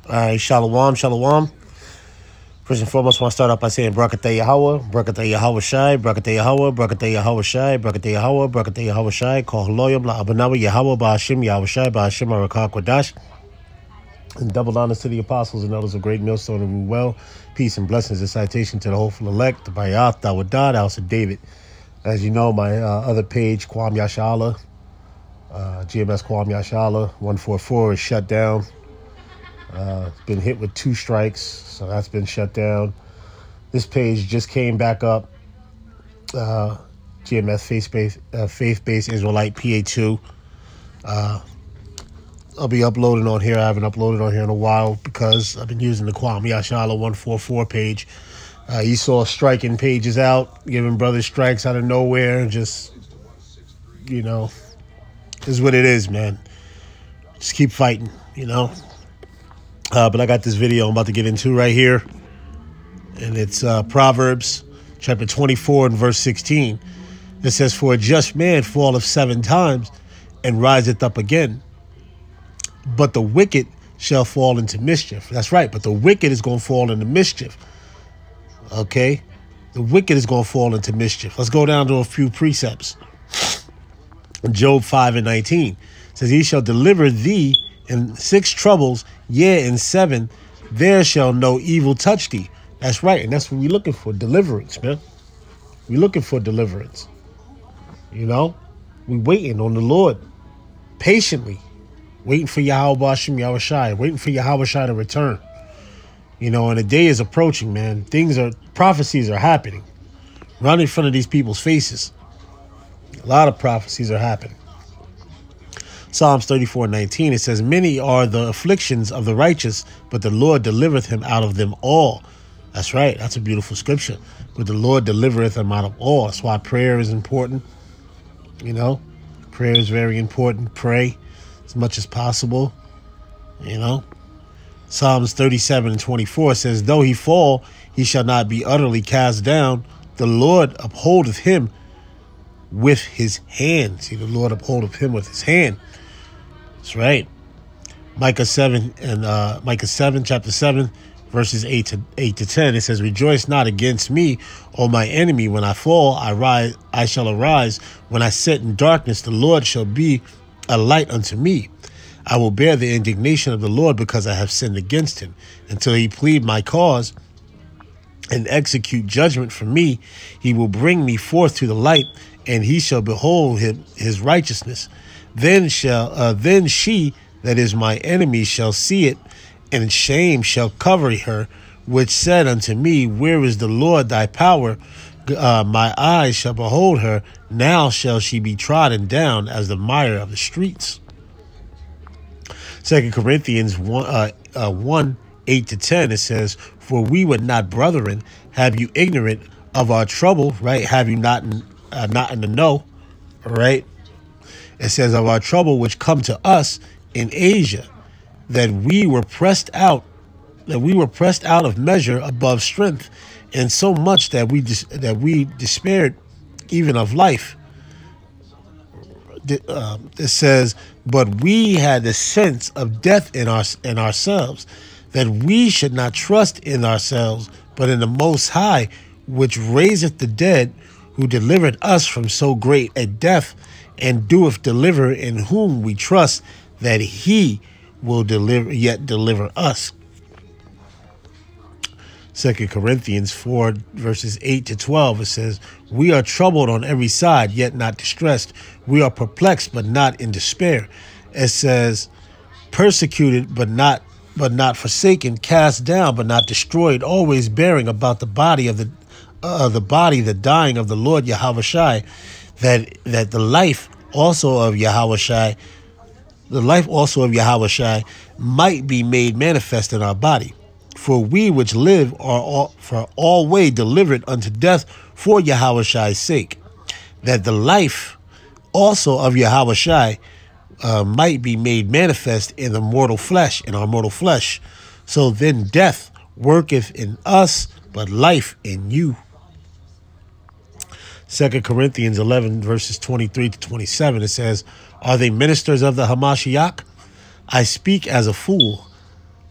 All right, shalom, shalom. First and foremost, I want to start off by saying Barakatah Yahweh, Barakatah Yahweh Shai, Barakatah Yahweh, Barakatah Yahweh Shai, Barakatah Yahweh, Barakatah Yahweh Shai, Kol Haloyim, La'abanawa Yahweh, Ba'ashim, Yahweh Shai, Ba'ashim, Arakah Kwadash. And double honors to the apostles and elders of Great Millstone and rule well. Peace and blessings and citation to the hopeful elect, the Bayath, Dawadah, the House of David. As you know, my other page, Kwam Yashala, GMS Kwam Yashala 144 is shut down. Been hit with 2 strikes, so that's been shut down. This page just came back up. GMS Faith-Based Israelite PA2. I'll be uploading on here. I haven't uploaded on here in a while because I've been using the Kwam Yashala 144 page. You saw striking pages out, giving brothers strikes out of nowhere. Just, you know, this is what it is, man. Just keep fighting, you know. But I got this video I'm about to get into right here. And it's Proverbs chapter 24 and verse 16. It says, "For a just man falleth 7 times and riseth up again. But the wicked shall fall into mischief." That's right. But the wicked is going to fall into mischief. Okay? The wicked is going to fall into mischief. Let's go down to a few precepts. Job 5 and 19 says, "He shall deliver thee in 6 troubles, yea, in 7, there shall no evil touch thee." That's right. And that's what we're looking for. Deliverance, man. We're looking for deliverance. You know? We're waiting on the Lord. Patiently. Waiting for Yahweh Bashim Yahweh Shai. Waiting for Yahweh Shai to return. You know, and the day is approaching, man. Prophecies are happening. Right in front of these people's faces. A lot of prophecies are happening. Psalms 34:19, it says, "Many are the afflictions of the righteous, but the Lord delivereth him out of them all." That's right. That's a beautiful scripture. But the Lord delivereth him out of all. That's why prayer is important. You know, prayer is very important. Pray as much as possible. You know, Psalms 37 and 24 says, "Though he fall, he shall not be utterly cast down. The Lord upholdeth him with his hand." See, the Lord upholdeth him with his hand. That's right. Micah 7 and chapter 7, verses 8 to 10. It says, "Rejoice not against me, O my enemy. When I fall, I shall arise. When I sit in darkness, the Lord shall be a light unto me. I will bear the indignation of the Lord because I have sinned against him. Until he plead my cause and execute judgment for me, he will bring me forth to the light, and he shall behold his righteousness. Then she that is my enemy shall see it, and shame shall cover her, which said unto me, Where is the Lord thy power? My eyes shall behold her. Now shall she be trodden down as the mire of the streets." 2 Corinthians 1, 8 to 10, it says, "For we were not brethren, have you ignorant of our trouble," right? Have you not in the know, right? It says, "Of our trouble which come to us in Asia, that we were pressed out of measure above strength, and so much that we despaired even of life." It says, "But we had the sense of death in ourselves, that we should not trust in ourselves, but in the Most High, which raiseth the dead, who delivered us from so great a death, and doeth deliver, in whom we trust, that he will deliver us." 2 Corinthians 4, verses 8 to 12, it says, "We are troubled on every side, yet not distressed. We are perplexed, but not in despair." It says, "Persecuted, but not forsaken, cast down, but not destroyed, always bearing about the body the dying of the Lord Yahweh Shai, that the life also of Yahweh Shai might be made manifest in our body. For we which live are always delivered unto death for Yahweh Shai's sake, that the life also of Yahweh Shai might be made manifest in our mortal flesh. So then death worketh in us, but life in you." 2 Corinthians 11, verses 23 to 27, it says, "Are they ministers of the Hamashiach? I speak as a fool.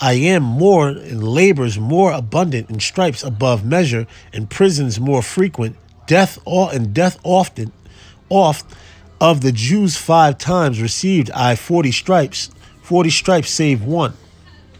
I am more in labors more abundant, in stripes above measure, in prisons more frequent, death often, oft of the Jews 5 times received I 40 stripes save one.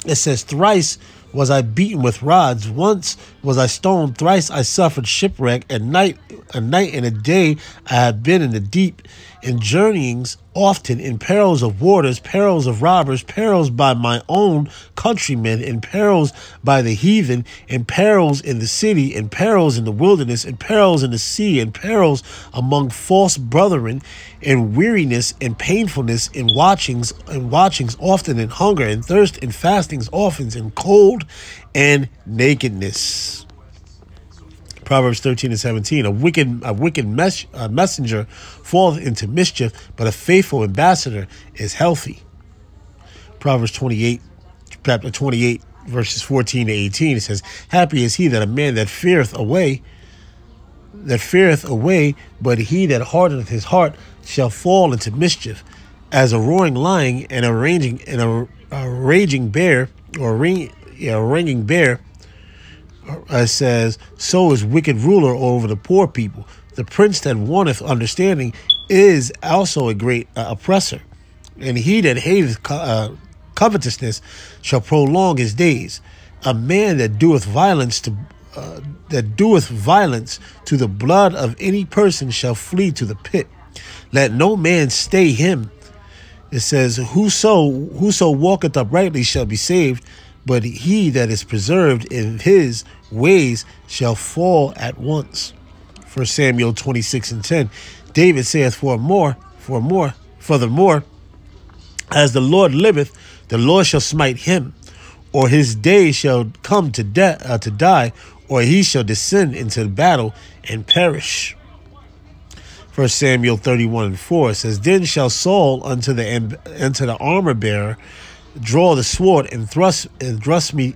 It says, thrice was I beaten with rods, once was I stoned, thrice I suffered shipwreck, a night and a day I have been in the deep, in journeyings often, in perils of waters, perils of robbers, perils by my own countrymen, in perils by the heathen, in perils in the city, in perils in the wilderness, in perils in the sea, in perils among false brethren, in weariness and painfulness, in watchings often, in hunger and thirst, in fastings often, in cold and nakedness. Proverbs 13:17. A wicked messenger falleth into mischief, but a faithful ambassador is healthy. Proverbs 28, chapter 28, verses 14 to 18. It says, happy is he that a man that feareth away, but he that hardeneth his heart shall fall into mischief. As a roaring lion and a raging bear, ringing bear, says, so is wicked ruler over the poor people. The prince that wanteth understanding is also a great oppressor. And he that hateth covetousness shall prolong his days. A man that doeth violence to the blood of any person shall flee to the pit. Let no man stay him. It says, whoso walketh uprightly shall be saved, but he that is preserved in his ways shall fall at once. 1 Samuel 26:10. David saith, furthermore, as the Lord liveth, the Lord shall smite him, or his day shall come to die, or he shall descend into the battle and perish. 1 Samuel 31:4 says, then shall Saul unto the armor bearer draw the sword and thrust me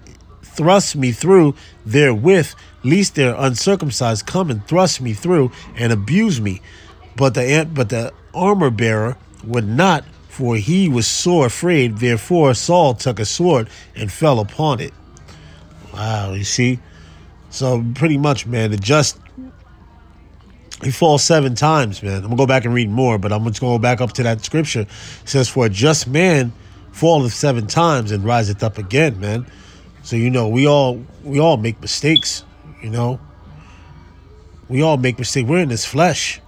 through therewith, lest their uncircumcised come and thrust me through and abuse me. But the armor bearer would not, for he was sore afraid. Therefore Saul took a sword and fell upon it. Wow, you see? So pretty much, man, he falls 7 times, man. I'm going to go back and read more, but I'm just going to go back up to that scripture. It says, for a just man falleth 7 times and riseth up again, man. So, we all make mistakes, We all make mistakes. We're in this flesh.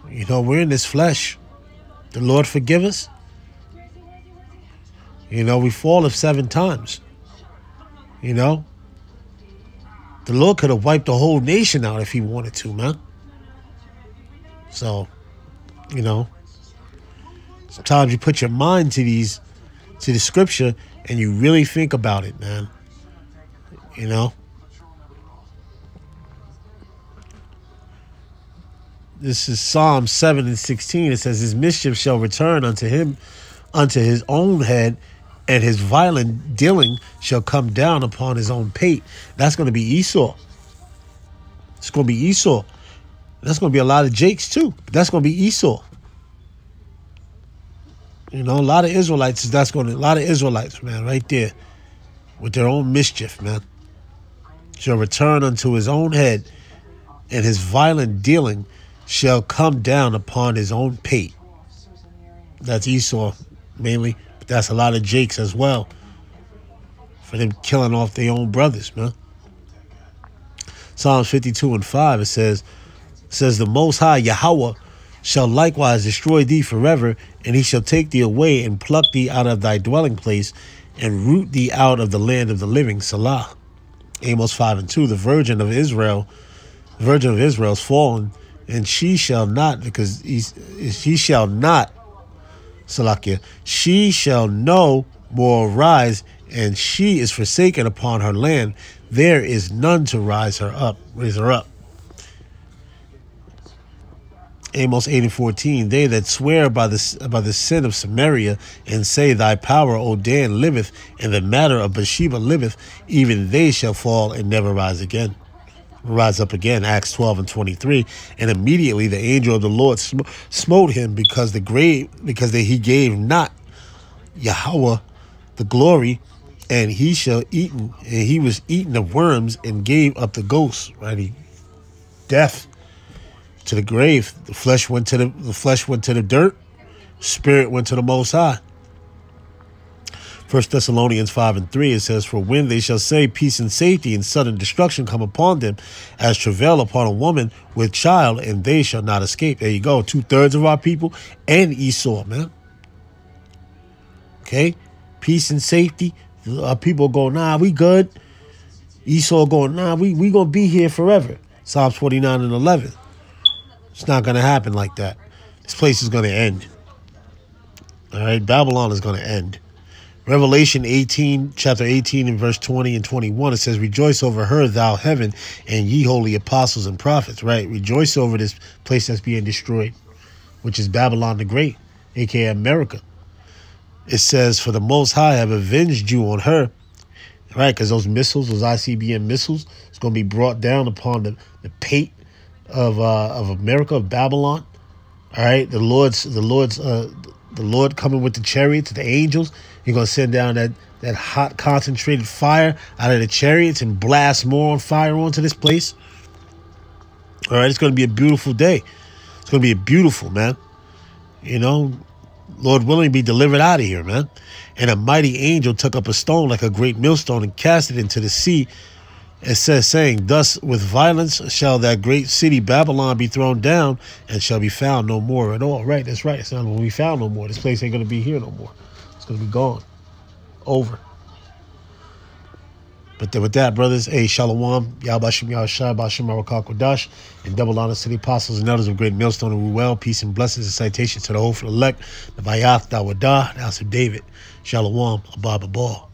We're in this flesh. The Lord forgive us. We fall 7 times. The Lord could have wiped the whole nation out if he wanted to, man. So, sometimes you put your mind to the scripture and you really think about it, man. This is Psalm 7:16. It says, his mischief shall return unto him, unto his own head, and his violent dealing shall come down upon his own pate. That's going to be Esau. It's going to be Esau. That's going to be a lot of Jakes too. But that's going to be Esau. A lot of Israelites. A lot of Israelites, man, right there, with their own mischief, man. Shall return unto his own head, and his violent dealing shall come down upon his own pate. That's Esau mainly, but that's a lot of Jakes as well, for them killing off their own brothers, man. Psalms 52:5, it says the Most High Yahweh shall likewise destroy thee forever, and he shall take thee away and pluck thee out of thy dwelling place and root thee out of the land of the living. Salah. Amos 5:2, the virgin of Israel is fallen, and she shall not, because she shall not, Salakia, she shall no more arise, and she is forsaken upon her land. There is none to raise her up. Amos 8:14, they that swear by the sin of Samaria, and say, thy power, O Dan, liveth, and the matter of Bathsheba liveth, even they shall fall and never rise up again. Acts 12:23, and immediately the angel of the Lord smote him, because he gave not Yahweh the glory, And he was eaten of worms and gave up the ghosts, right? Death to the grave. The flesh went to the dirt. Spirit went to the Most High. 1 Thessalonians 5:3, it says, for when they shall say peace and safety, and sudden destruction come upon them, as travail upon a woman with child, and they shall not escape. There you go. 2/3 of our people and Esau, man. Okay? Peace and safety. Our people go, nah, we good. Esau going, nah, we going to be here forever. Psalms 49:11. It's not going to happen like that. This place is going to end. All right? Babylon is going to end. Revelation 18, chapter 18 and verse 20 and 21, it says, rejoice over her, thou heaven, and ye holy apostles and prophets, right? Rejoice over this place that's being destroyed, which is Babylon the Great, a.k.a. America. It says, for the Most High have avenged you on her, right? Because those missiles, those ICBM missiles, it's going to be brought down upon the pate of America, of Babylon. All right, the Lord coming with the chariots, the angels. You're going to send down that hot, concentrated fire out of the chariots and blast more on fire onto this place. All right, it's going to be a beautiful day. It's going to be beautiful, man. You know, Lord willing, be delivered out of here, man. And a mighty angel took up a stone like a great millstone and cast it into the sea. It says, saying, thus with violence shall that great city Babylon be thrown down, and shall be found no more at all. Right, that's right. It's not going to be found no more. This place ain't going to be here no more. It's going to be gone. Over. But then with that, brothers, Shalom, Yahbashim Yahushua, Bashim Marakah Kodash, and double honors to the apostles and elders of great millstone and Ruel, peace and blessings and citations to the hopeful elect, the Vayath, Dawadah, the house of David. Shalom, Abba Ball.